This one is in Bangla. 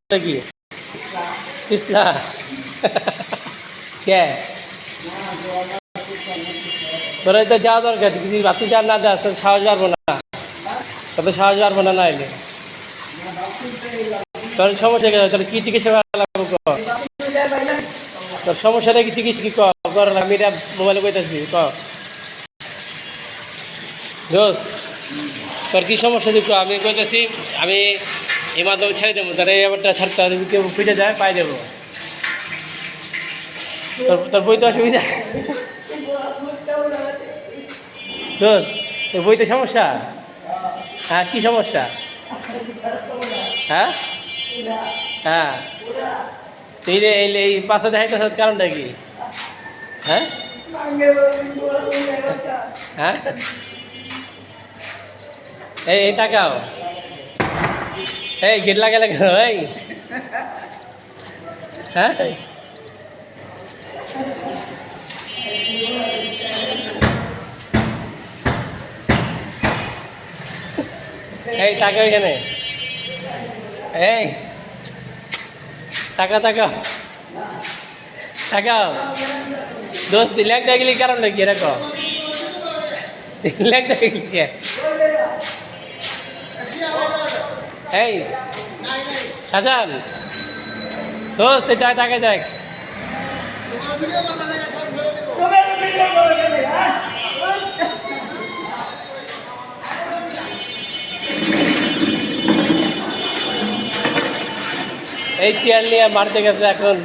কি পিছলা কে তোরা তো যাওয়া দরকার যদি বাতি যা না যাস তাহলে সাহস পারবো না, তবে সাহস পারবো না এলে তোর সমস্যা গেছে। তাহলে কি চিকিৎসা লাগবো তোর সমস্যাটা কি চিকিৎসা কি কর আমি এটা মোবাইলে কইতাছি ক দোষ তোর কি সমস্যা দিক আমি কইতেছি। আমি এই মাধ্যমে ছেড়ে দেবো, তাহলে এবারটা ছাড়তে হবে, কেউ ফিরে যায় পাই দেবো। তোর বই তো অসুবিধা দোষ, তোর বইতে সমস্যা? হ্যাঁ কী সমস্যা? হ্যাঁ হ্যাঁ এই রে এই পাশে দেখাইতে কারণটা কি? হ্যাঁ হ্যাঁ এই টাকাও এই গেট লাগালে কেন এই? হ্যাঁ এই টাকা এখানে এই টাকা টাকা টাকা দোস্ত 3 লাখ টাকা গেলি কারণটা কি এরকম? 3 লাখ টাকা গেলি কে? এই সাজান দোস্ত এই টাকা দেখ এই চেয়ার নিয়ে মারতে গেছে এখন